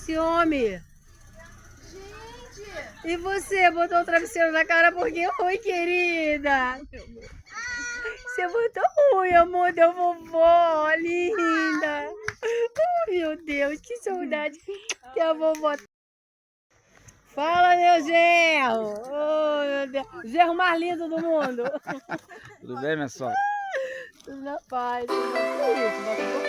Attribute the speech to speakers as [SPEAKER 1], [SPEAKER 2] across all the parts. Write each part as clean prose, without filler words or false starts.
[SPEAKER 1] esse homem?
[SPEAKER 2] Gente!
[SPEAKER 1] E você botou o travesseiro na cara porque foi, querida? Você botou ruim, amor da vovó, linda. Oh, meu Deus, que saudade que a vovó. Fala, meu genro. Oh, meu Deus. O genro mais lindo do mundo.
[SPEAKER 3] Tudo bem, minha sogra?
[SPEAKER 1] Tudo na paz. Que isso, vovó?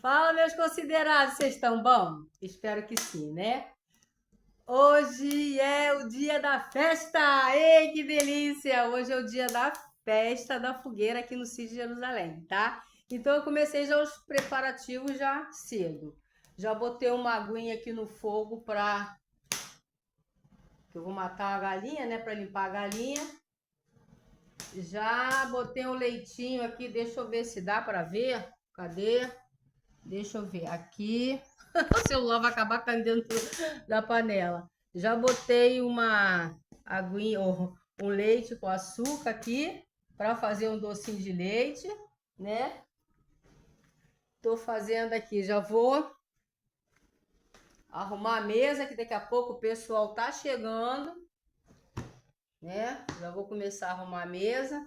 [SPEAKER 1] Fala, meus considerados, vocês estão bom? Espero que sim, né? Hoje é o dia da festa! Ei, que delícia! Hoje é o dia da festa da fogueira aqui no Sítio de Jerusalém, tá? Então eu comecei já os preparativos já cedo. Já botei uma aguinha aqui no fogo pra... que eu vou matar a galinha, né? Pra limpar a galinha. Já botei um leitinho aqui, deixa eu ver se dá pra ver. Cadê? Deixa eu ver aqui. O celular vai acabar caindo dentro da panela. Já botei uma aguinha, um leite com açúcar aqui para fazer um docinho de leite, né? Tô fazendo aqui, já vou arrumar a mesa que daqui a pouco o pessoal tá chegando, né? Já vou começar a arrumar a mesa.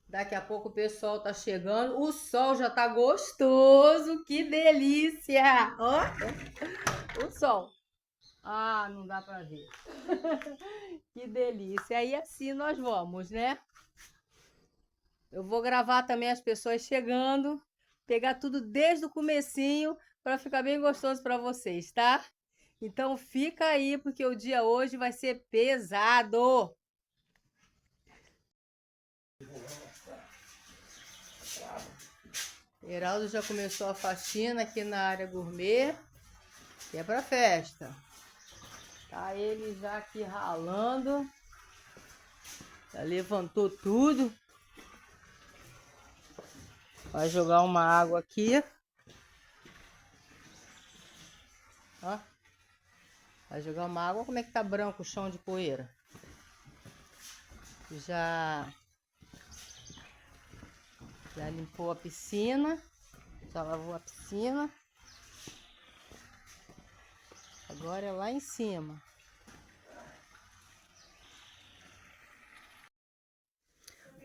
[SPEAKER 1] Daqui a pouco o pessoal tá chegando. O sol já tá gostoso. Que delícia! Ó, o sol. Ah, não dá pra ver. Que delícia. E assim nós vamos, né? Eu vou gravar também as pessoas chegando. Pegar tudo desde o comecinho para ficar bem gostoso para vocês, tá? Então fica aí, porque o dia hoje vai ser pesado. Heraldo já começou a faxina aqui na área gourmet, que é pra festa. Tá ele já aqui ralando. Já levantou tudo. Vai jogar uma água aqui. Ó. Vai jogar uma água. Como é que tá branco o chão de poeira? Já limpou a piscina, já lavou a piscina. Agora é lá em cima.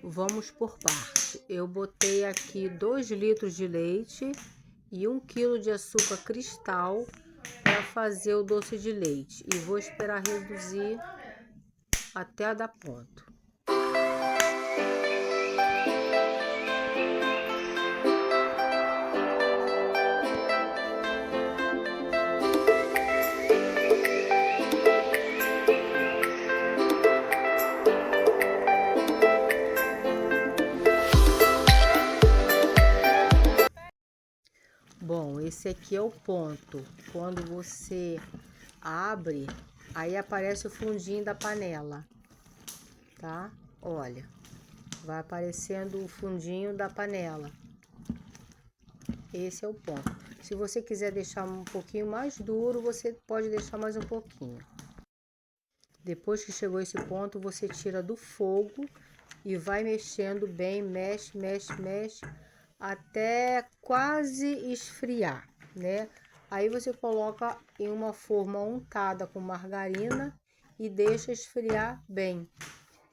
[SPEAKER 1] Vamos por parte. Eu botei aqui 2 litros de leite e 1 quilo de açúcar cristal para fazer o doce de leite. E vou esperar reduzir até dar ponto. Bom, esse aqui é o ponto. Quando você abre, aí aparece o fundinho da panela, tá? Olha, vai aparecendo o fundinho da panela. Esse é o ponto. Se você quiser deixar um pouquinho mais duro, você pode deixar mais um pouquinho. Depois que chegou esse ponto, você tira do fogo e vai mexendo bem, mexe, mexe, mexe, até quase esfriar, né? Aí você coloca em uma forma untada com margarina e deixa esfriar bem.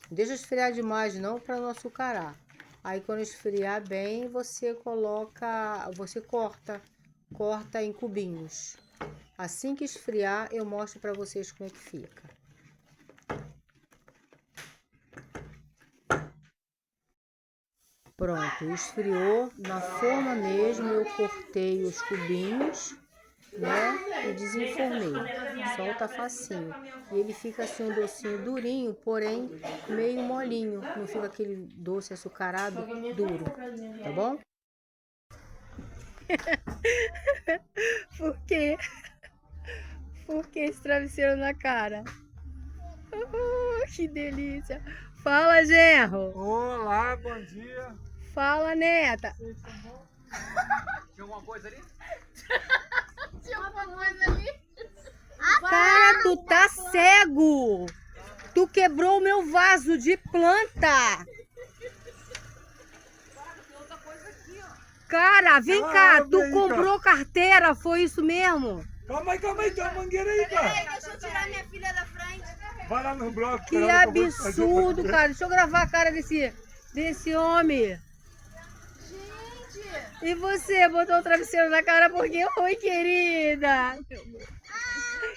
[SPEAKER 1] Deixa esfriar demais não, para não açucarar. Aí quando esfriar bem, você corta em cubinhos. Assim que esfriar, eu mostro para vocês como é que fica. Pronto, esfriou na forma mesmo, eu cortei os cubinhos, né, e desenformei. Solta facinho. E ele fica assim um docinho durinho, porém meio molinho. Não fica aquele doce açucarado duro, tá bom? Por quê? Por que esse travesseiro na cara? Que delícia! Fala, genro!
[SPEAKER 3] Olá, bom dia.
[SPEAKER 1] Fala, neta!
[SPEAKER 3] Tinha alguma coisa ali?
[SPEAKER 2] Tinha alguma coisa ali?
[SPEAKER 1] Cara, tu tá cego! Tu quebrou o meu vaso de planta! Cara, vem cá,
[SPEAKER 4] abre
[SPEAKER 1] tu
[SPEAKER 4] aí,
[SPEAKER 1] comprou carteira, foi isso mesmo?
[SPEAKER 4] Calma aí, tem uma mangueira aí, cara.
[SPEAKER 2] Deixa eu tirar minha filha da frente.
[SPEAKER 4] Vai lá no bloco.
[SPEAKER 1] Que
[SPEAKER 4] espera que eu vou fazer
[SPEAKER 1] absurdo,
[SPEAKER 4] pra-
[SPEAKER 1] cara. Deixa eu gravar a cara desse homem.
[SPEAKER 2] Gente.
[SPEAKER 1] E você botou o travesseiro na cara porque foi, querida?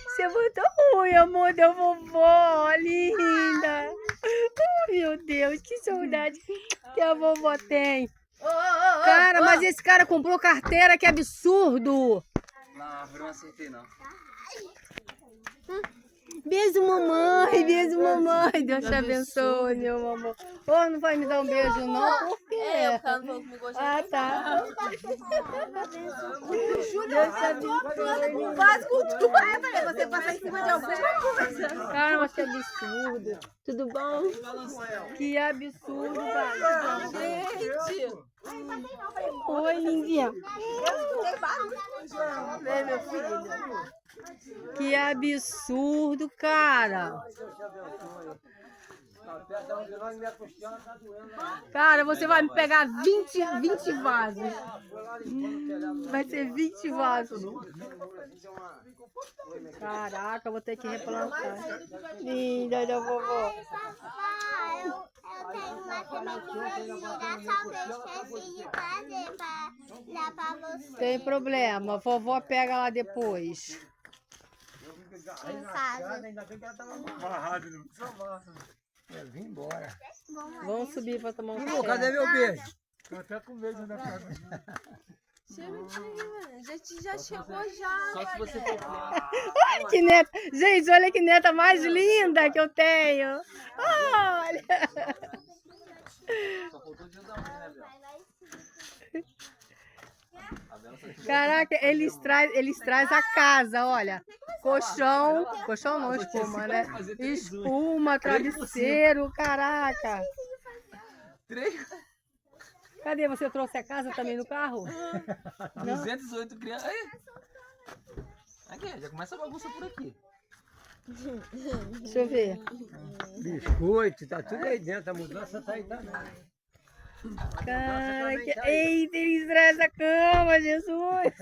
[SPEAKER 1] Você botou ruim, amor da vovó, linda. Oh, meu Deus, que saudade que a vovó tem. Cara, mas esse cara comprou carteira, que absurdo.
[SPEAKER 3] Não, eu não acertei não.
[SPEAKER 1] Beijo, mamãe, beijo, mamãe. Deus te abençoe, meu amor. Ô, não vai me dar um beijo, não? Por quê?
[SPEAKER 2] Ela não falou comigo hoje.
[SPEAKER 1] Ah, tá. Deus te abençoe.
[SPEAKER 2] O básico tudo. Aí eu falei, você passa em cima de alguma coisa.
[SPEAKER 1] Cara, que absurdo. Tudo bom? Que absurdo, cara.
[SPEAKER 2] Gente.
[SPEAKER 1] Oi, lindinha.
[SPEAKER 2] Vem, meu filho.
[SPEAKER 1] Que absurdo, cara. Cara, você vai me pegar 20 vasos. Vai ser 20 vasos. Caraca, vou ter que replantar. Linda da vovó.
[SPEAKER 5] Eu tenho uma sementinha, só que eu esqueci de fazer pra dar pra você.
[SPEAKER 1] Tem problema, a vovó pega lá depois.
[SPEAKER 5] Em casa.
[SPEAKER 4] Amarrado no sofá.
[SPEAKER 6] Eu vim embora.
[SPEAKER 1] Vamos subir pra tomar um
[SPEAKER 6] Pô, cadê
[SPEAKER 1] café.
[SPEAKER 6] meu beijo?
[SPEAKER 4] Tô até com medo da casa.
[SPEAKER 2] Já chegou já.
[SPEAKER 3] Só se você for.
[SPEAKER 1] Ai, que neta. Gente, olha que neta mais linda que eu tenho. Olha.
[SPEAKER 3] Só faltou o dia da mãe, né, Bel? A Bela só tinha-
[SPEAKER 1] Caraca, eles trazem a casa, olha. Colchão não, espuma, né? Espuma, travesseiro, caraca. Cadê? Você trouxe a casa também no carro?
[SPEAKER 3] 208 crianças. Aí. Aqui, já começa a bagunça por aqui.
[SPEAKER 1] Deixa eu ver.
[SPEAKER 6] Biscoito, tá tudo aí dentro. A mudança tá aí também.
[SPEAKER 1] Caraca, eita, eles trazem a cama, Jesus.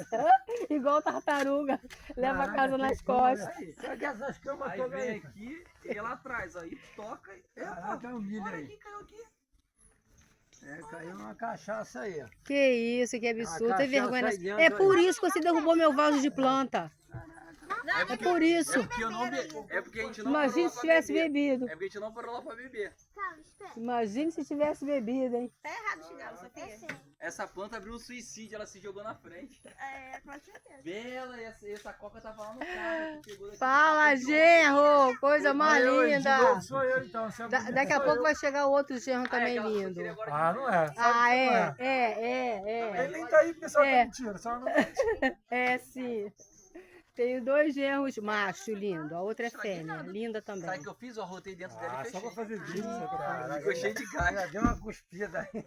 [SPEAKER 1] Igual tartaruga. Leva a casa nas costas.
[SPEAKER 6] Sabe essas camas
[SPEAKER 3] Aí
[SPEAKER 6] todas
[SPEAKER 3] vem
[SPEAKER 6] aí?
[SPEAKER 3] aqui e lá atrás, aí toca e.
[SPEAKER 6] Caraca, um milho aí.
[SPEAKER 3] Caiu aqui.
[SPEAKER 6] É, caiu uma cachaça aí, ó.
[SPEAKER 1] Que isso, que absurdo. Tem vergonha.
[SPEAKER 6] cachaça aí dentro,
[SPEAKER 1] É por isso que você derrubou meu vaso de planta. É por isso.
[SPEAKER 3] É porque eu não é porque a gente não
[SPEAKER 1] Imagina
[SPEAKER 3] parou lá
[SPEAKER 1] se
[SPEAKER 3] pra
[SPEAKER 1] tivesse
[SPEAKER 3] beber.
[SPEAKER 1] bebido.
[SPEAKER 3] É porque a gente não parou lá pra beber.
[SPEAKER 1] Imagina se tivesse bebido, hein?
[SPEAKER 2] Tá errado o chinelo, Sofia.
[SPEAKER 3] Essa planta abriu um suicídio, ela se jogou na frente.
[SPEAKER 2] É, com certeza.
[SPEAKER 3] Bela, e essa coca tava lá no carro. que pegou daqui.
[SPEAKER 1] Fala, genro! Coisa mais
[SPEAKER 4] De
[SPEAKER 1] linda.
[SPEAKER 4] novo sou eu, então. Você é bonito,
[SPEAKER 1] Daqui a
[SPEAKER 4] sou
[SPEAKER 1] pouco
[SPEAKER 4] eu.
[SPEAKER 1] vai chegar outro genro também
[SPEAKER 3] aquela que eu
[SPEAKER 1] lindo.
[SPEAKER 3] queria agora
[SPEAKER 4] Ah, não é.
[SPEAKER 1] Ah,
[SPEAKER 4] Sabe que não
[SPEAKER 1] é.
[SPEAKER 4] Ele nem tá aí porque só
[SPEAKER 1] É.
[SPEAKER 4] tá mentira. Só não...
[SPEAKER 1] É, sim. Tenho 2 genros macho lindo. A outra é fêmea, linda
[SPEAKER 3] Sabe o
[SPEAKER 1] também.
[SPEAKER 3] que eu fiz? Eu arrotei dentro dela
[SPEAKER 4] Ah,
[SPEAKER 3] e
[SPEAKER 4] só pra
[SPEAKER 3] fechei.
[SPEAKER 4] fazer vídeo. Só pra fazer.
[SPEAKER 3] Ficou cheio de gás.
[SPEAKER 6] Já deu uma cuspida aí.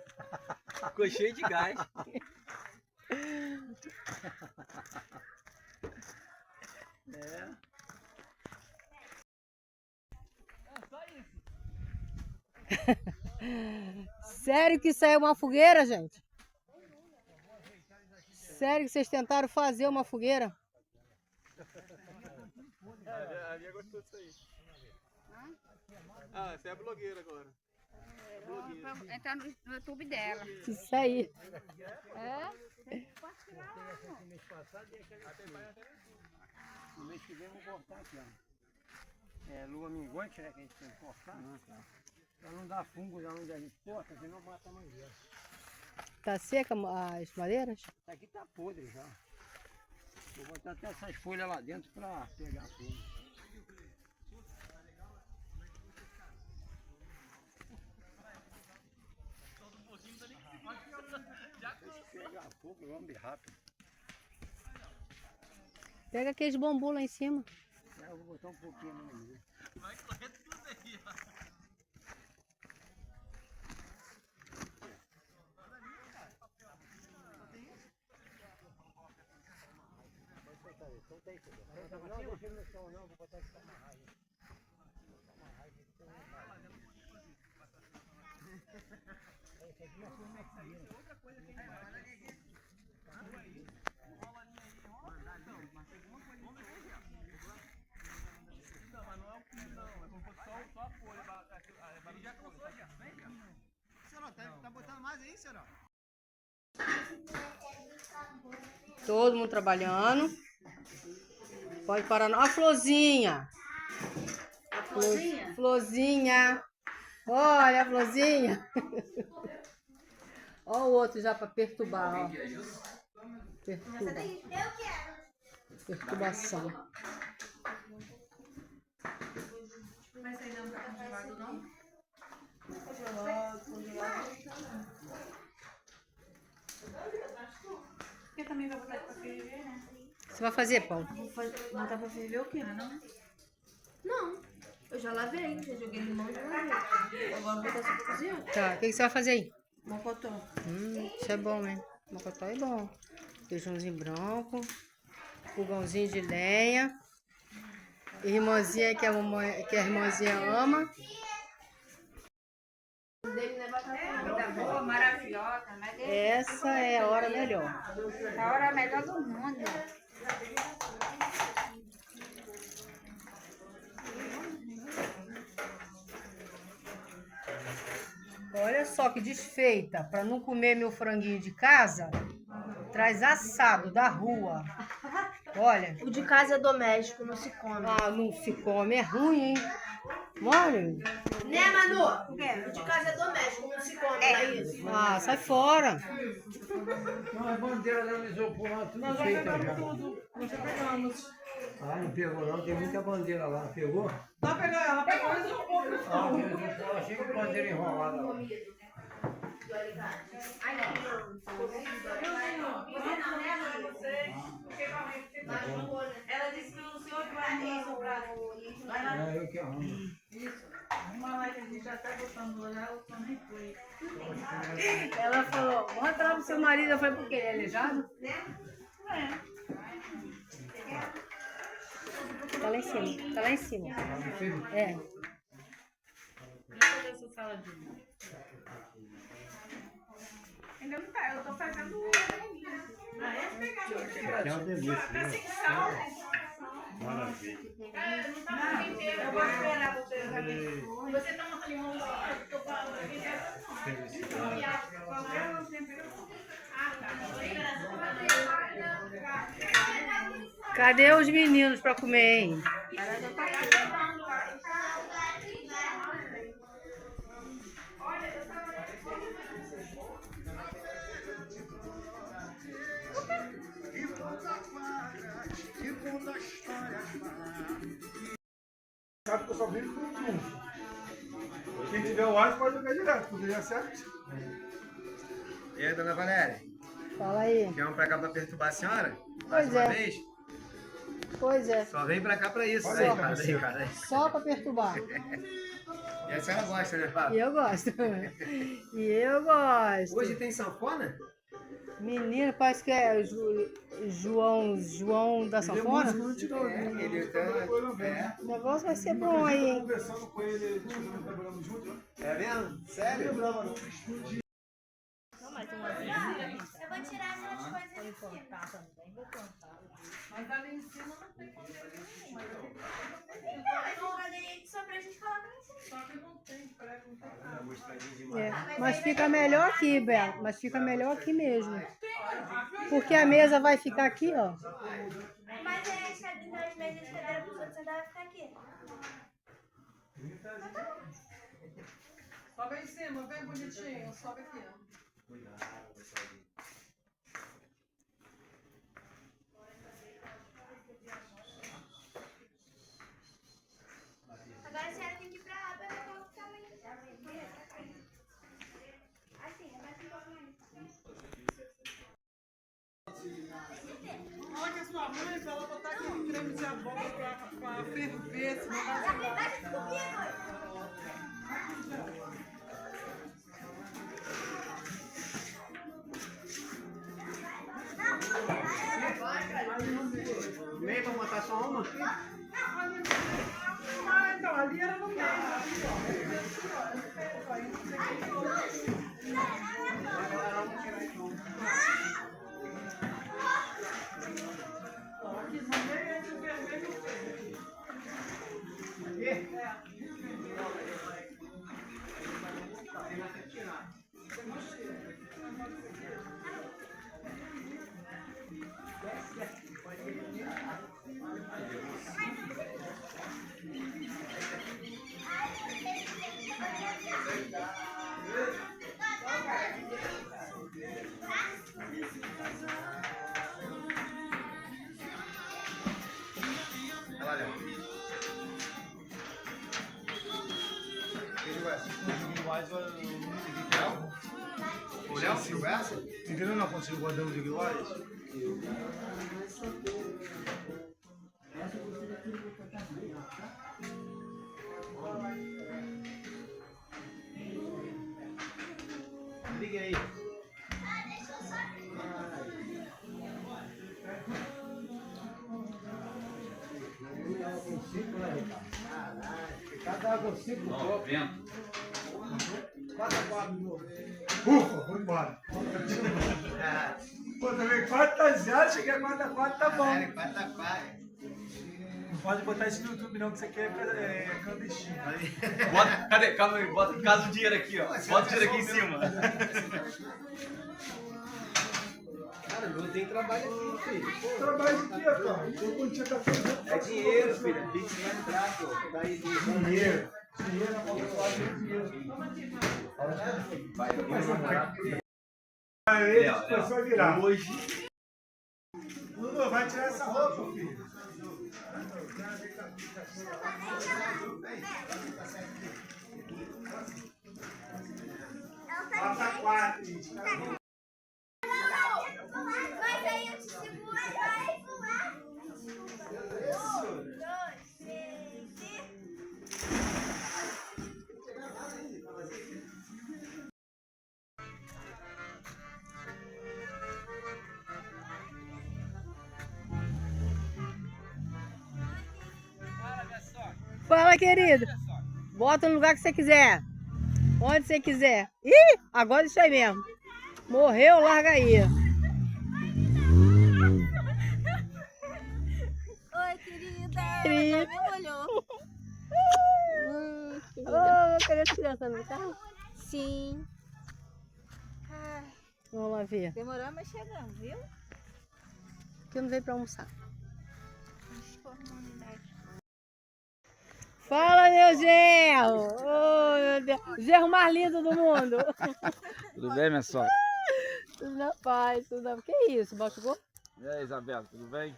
[SPEAKER 3] Ficou cheio de gás.
[SPEAKER 1] Sério que isso aí é uma fogueira, gente? Sério que vocês tentaram fazer uma fogueira?
[SPEAKER 7] A minha gostou disso aí. Ah, você é blogueira agora.
[SPEAKER 2] Entrar no YouTube dela.
[SPEAKER 1] Isso aí.
[SPEAKER 6] No mês que vem eu vou cortar aqui, ó. É lua minguante, né? Que a gente tem que cortar. Pra não dar fungo lá onde a gente corta, senão mata a mangueira.
[SPEAKER 1] Tá seca as madeiras?
[SPEAKER 6] Isso aqui tá podre já. Vou botar até essas folhas lá dentro pra pegar fogo. Pegar fogo, lambe rápido.
[SPEAKER 1] Pega aqueles bambu lá em cima.
[SPEAKER 6] Eu vou botar um pouquinho no meio.
[SPEAKER 1] Todo mundo trabalhando. Pode parar. Ó a florzinha. Florzinha. Olha a florzinha. Ó o outro já para perturbar, ó. Perturba. Perturbação.
[SPEAKER 2] Vai sair não tá congelado, não? Porque também vai botar pra ferver, né?
[SPEAKER 1] Você vai fazer pão?
[SPEAKER 2] Botar pra ferver o quê? Não. Eu já lavei, já joguei limão e já lavei. Agora vou botar só pra cozinhar.
[SPEAKER 1] Tá, o que você vai fazer aí?
[SPEAKER 2] Mocotó.
[SPEAKER 1] Isso é bom, hein? Mocotó é bom. Feijãozinho branco. Fogãozinho de lenha. Irmãzinha que a irmãzinha ama.
[SPEAKER 2] Boa, maravilhosa, mas
[SPEAKER 1] Essa é a hora melhor.
[SPEAKER 2] a hora melhor do mundo.
[SPEAKER 1] Olha só que desfeita. Para não comer meu franguinho de casa, traz assado da rua. Olha.
[SPEAKER 2] O de casa é doméstico, não se come.
[SPEAKER 1] Ah, não se come. É ruim, hein? Olha.
[SPEAKER 2] Né, Manu? O quê? O de casa é doméstico, não se come, é isso.
[SPEAKER 1] Ah, sai fora.
[SPEAKER 6] Não, a bandeira da isopor lá, tudo feita já.
[SPEAKER 4] Nós já pegamos.
[SPEAKER 6] Ah, não pegou não, tem muita bandeira lá, pegou?
[SPEAKER 4] Tá pegando, ela pegou mais um pouco.
[SPEAKER 6] Ah, tem isopor lá, cheio de bandeira enrolada lá.
[SPEAKER 2] Ela disse que o senhor que vai ter isso pra...
[SPEAKER 6] É, eu que arrumo.
[SPEAKER 2] Uma lá que a gente já tá botando lá, o som nem foi.
[SPEAKER 1] Ela falou, mostra lá pro seu marido. Eu falei, por quê? Ele é aleijado? Tá lá em cima. Tá lá em cima. É.
[SPEAKER 2] Deixa eu ver essa saladinha. Ainda não tá, eu tô fazendo... Ah, é?
[SPEAKER 6] Aqui é uma delícia, né?
[SPEAKER 7] Maravilha.
[SPEAKER 2] Eu vou esperar você. Você toma limão, eu tô falando aqui.
[SPEAKER 1] Cadê os meninos pra comer, hein?
[SPEAKER 4] Sabe que eu só vivo com triunfo. Quem tiver o ar pode jogar direto, porque já certo.
[SPEAKER 8] E aí, dona Valéria?
[SPEAKER 1] Fala aí.
[SPEAKER 8] Quer um pra cá pra perturbar a senhora?
[SPEAKER 1] Pois
[SPEAKER 8] Mais uma
[SPEAKER 1] é.
[SPEAKER 8] vez?
[SPEAKER 1] Pois é.
[SPEAKER 8] Só vem pra cá pra isso.
[SPEAKER 4] Olha
[SPEAKER 8] Aí,
[SPEAKER 4] aí,
[SPEAKER 8] cara,
[SPEAKER 4] parceiro.
[SPEAKER 8] aí, cara.
[SPEAKER 1] Só pra perturbar.
[SPEAKER 8] E a senhora gosta, né, Fábio?
[SPEAKER 1] E eu gosto. E eu gosto.
[SPEAKER 8] Hoje tem sanfona?
[SPEAKER 1] Menino, parece que é João da Sanfona.
[SPEAKER 4] Não tirou,
[SPEAKER 8] É,
[SPEAKER 4] né?
[SPEAKER 8] ele tá... É.
[SPEAKER 1] O negócio vai ser bom aí, hein?
[SPEAKER 4] Conversando com ele, trabalhando junto, né?
[SPEAKER 8] É mesmo? Sério?
[SPEAKER 5] Eu vou tirar essas coisas de cima.
[SPEAKER 2] Mas ali em cima não tem bandeira nenhuma.
[SPEAKER 5] Então, mas uma bandeirinha só pra gente colocar em cima.
[SPEAKER 2] Só que não tem prego, não tem nada.
[SPEAKER 1] É, mas fica melhor aqui, Bela. Mas fica melhor aqui mesmo. Porque a mesa vai ficar aqui, ó.
[SPEAKER 5] Mas é, as mesas de cadeira pros outros vai ficar aqui.
[SPEAKER 2] Sobe aí em cima, vem bonitinho. Sobe aqui, ó.
[SPEAKER 5] Agora a senhora tem que ir pra lá pra colocar também. Assim, abaixa um pouco mais.
[SPEAKER 2] Olha a sua mãe, pra ela botar aquele creme de abóbora pra ferver, senão vai jogar.
[SPEAKER 6] Meio pra botar só uma?
[SPEAKER 2] Ah, então, ali era no meio. Aqui no meio é de vermelho e verde.
[SPEAKER 6] Aqui?
[SPEAKER 8] Mas o Léo conversa?
[SPEAKER 4] Entendeu? Não consigo guardar o de glórias.
[SPEAKER 8] Liga aí.
[SPEAKER 6] Cada água 5 copos.
[SPEAKER 4] Ufa, vou embora. Pô, também 4x0, cheguei a 4x4, tá bom.
[SPEAKER 8] É, 4x4.
[SPEAKER 4] Não pode botar isso no YouTube não, que isso aqui é clandestino.
[SPEAKER 3] Bota, cadê? Calma aí, bota casa o dinheiro aqui, ó. Bota o dinheiro aqui em cima.
[SPEAKER 8] Cara, não tem trabalho aqui, filho.
[SPEAKER 4] Trabalho de quê, cara? Eu quantia tá fazendo.
[SPEAKER 8] É dinheiro, filho. Pix vai entrar, pô. Tá aí
[SPEAKER 4] Dinheiro. Dinheiro na mão do lado, dinheiro. Aí, foi só virar.
[SPEAKER 3] Hoje.
[SPEAKER 4] Lulu, vai tirar essa roupa, filho. 4x4, gente.
[SPEAKER 5] Mas aí eu te seguro e vai voar. 1, 2, 3 e...
[SPEAKER 1] Fala, querido. Bota no lugar que você quiser. Onde você quiser. Ih, agora isso aí mesmo. Morreu, larga aí.
[SPEAKER 5] Oi, querida.
[SPEAKER 1] Querida.
[SPEAKER 5] Já me olhou?
[SPEAKER 1] Ô, cadê as crianças no carro?
[SPEAKER 5] Sim. Ai,
[SPEAKER 1] Vamos lá ver.
[SPEAKER 5] demorou, mas chegamos, viu?
[SPEAKER 1] Que eu não veio pra almoçar.
[SPEAKER 5] Formalidade.
[SPEAKER 1] Fala, meu genro. Ô, meu Deus. Genro mais lindo do mundo.
[SPEAKER 3] Tudo bem, minha sogra?
[SPEAKER 1] Tudo na paz, tudo na... Que isso, machucou?
[SPEAKER 3] E aí, Isabela, tudo bem?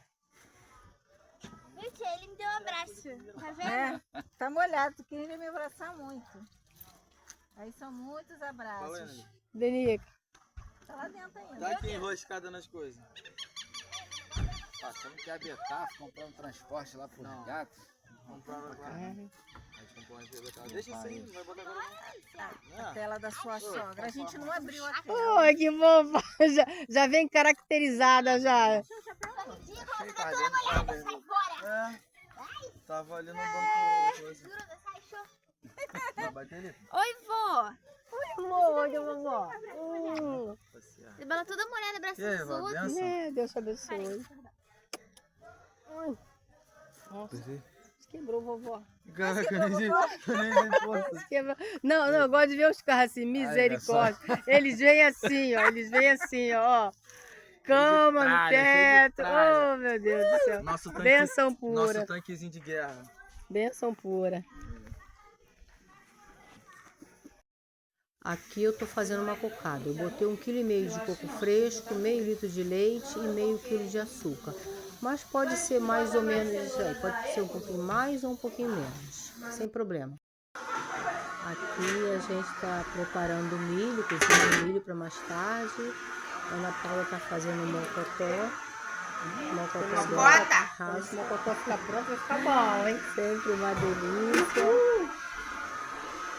[SPEAKER 5] Gente, ele me deu um abraço. Tá vendo?
[SPEAKER 9] É, tá molhado, tu queria me abraçar muito. Aí são muitos abraços.
[SPEAKER 1] Denica.
[SPEAKER 9] Tá lá dentro ainda.
[SPEAKER 7] Tá aqui enroscada nas coisas.
[SPEAKER 8] Passando que a Betaf, comprando transporte lá pro gato.
[SPEAKER 7] Compraram agora. A gente comprou uma chegada. Deixa isso aí, não vai botar agora não.
[SPEAKER 9] A tela da sua sogra. A gente não abriu a tela.
[SPEAKER 1] Oi, que fofa. Já vem caracterizada já.
[SPEAKER 7] Achei, tá dentro. É. Tava ali no banco. Coisa. Vai bater ali?
[SPEAKER 5] Oi, vó.
[SPEAKER 1] Oi, vovó.
[SPEAKER 5] Isabela toda molhada, abraço
[SPEAKER 7] E aí,
[SPEAKER 5] dos
[SPEAKER 7] vó,
[SPEAKER 5] outros.
[SPEAKER 7] benção?
[SPEAKER 1] Deus te abençoe. Ai. Nossa, quebrou, vovó.
[SPEAKER 7] Caraca, eu nem sei força.
[SPEAKER 1] Quebrou. Não, eu gosto de ver os carros assim, misericórdia. Eles vêm assim, ó. Cama no teto. Oh, meu Deus do céu.
[SPEAKER 7] Nosso tanque,
[SPEAKER 1] Benção pura.
[SPEAKER 7] nosso tanquezinho de guerra.
[SPEAKER 1] Benção pura. Aqui eu tô fazendo uma cocada. Eu botei 1,5 kg de coco fresco, meio litro de leite e meio quilo de açúcar. Mas pode ser mais ou menos isso aí. Pode ser um pouquinho mais ou um pouquinho menos. Sem problema. Aqui a gente está preparando o milho, cozinhando o milho para mais tarde. A Ana Paula tá fazendo o mocotó. O mocotó dela tá raso. Se o mocotó ficar pronto, vai ficar bom, hein? Sempre uma delícia.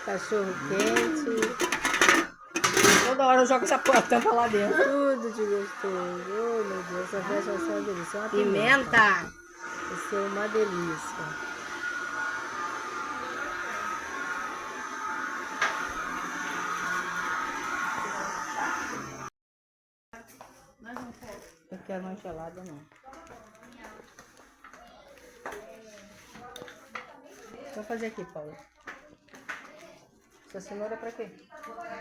[SPEAKER 1] Cachorro quente. Toda hora eu jogo essa tampa lá dentro. Tudo de gostoso. Oh, meu Deus, essa festa vai ser uma delícia. Uma pimenta. Vai ser uma delícia. Eu quero mais gelada, não. Vou fazer aqui, Paula. Essa cenoura é pra quê?
[SPEAKER 9] Não vai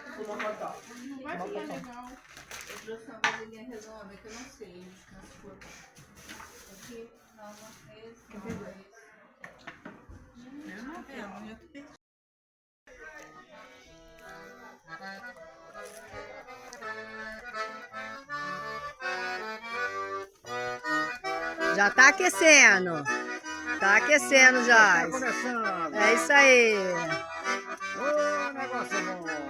[SPEAKER 9] ficar legal. Eu trouxe uma vasilhinha redonda que eu não sei. Aqui, dá uma vez, uma vez. Eu não vendo, já tô perdido.
[SPEAKER 1] Já tá aquecendo. Tá aquecendo já.
[SPEAKER 6] Tá começando.
[SPEAKER 1] É isso aí.
[SPEAKER 6] Ô, negócio bom.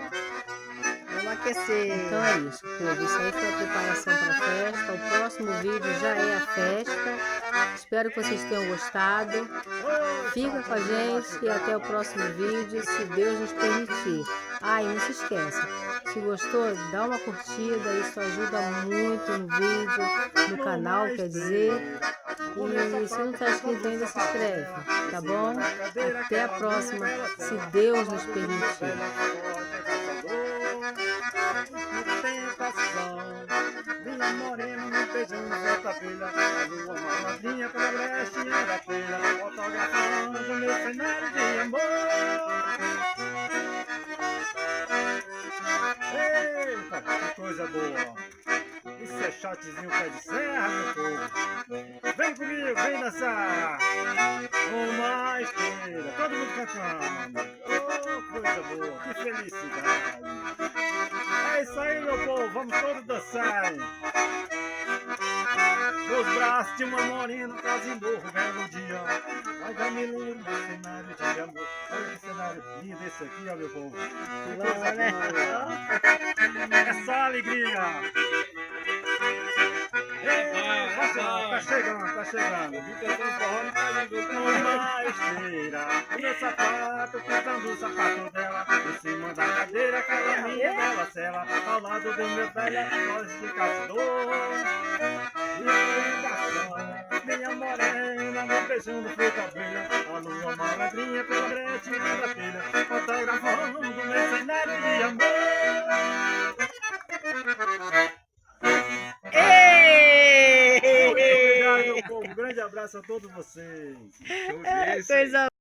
[SPEAKER 2] aquecer.
[SPEAKER 1] Então é isso, povo. Isso aí foi a preparação para a festa. O próximo vídeo já é a festa. Espero que vocês tenham gostado. Fica com a gente e até o próximo vídeo, se Deus nos permitir. Ah, e não se esqueça, se gostou, dá uma curtida, isso ajuda muito no vídeo, no canal, quer dizer. E se não está inscrito ainda, se inscreve, tá bom? Até a próxima, se Deus nos permitir.
[SPEAKER 6] Minha morena me beijando nessa filha, a lua mamadrinha pela brechinha da telha, fotografando meu cenário de amor. Eita, que coisa boa! Isso é shotzinho pé de serra, meu povo. Vem comigo, vem dançar! Uma esteira, todo mundo cantando. Oh, coisa boa, que felicidade! É isso aí, meu povo, vamos todos dançar! Nos braços de uma morena, trazendo um belo dia. Vai dar me lembro do cenário de amor. Olha que cenário lindo esse aqui, ó, meu povo. Que coisa boa! É só alegria! Tá chegando, tá chegando. Uma esteira, o meu sapato, pisando o sapato dela. Em cima da cadeira, aquela minha bela cela. Ao lado do meu velho, nós de caçador. E minha morena, me beijando feito abelha. A lua malandrinha pela bretinha da telha, fotografando meu cenário de amor. Muito obrigado, meu povo. Um grande abraço a todos vocês.
[SPEAKER 2] Coisa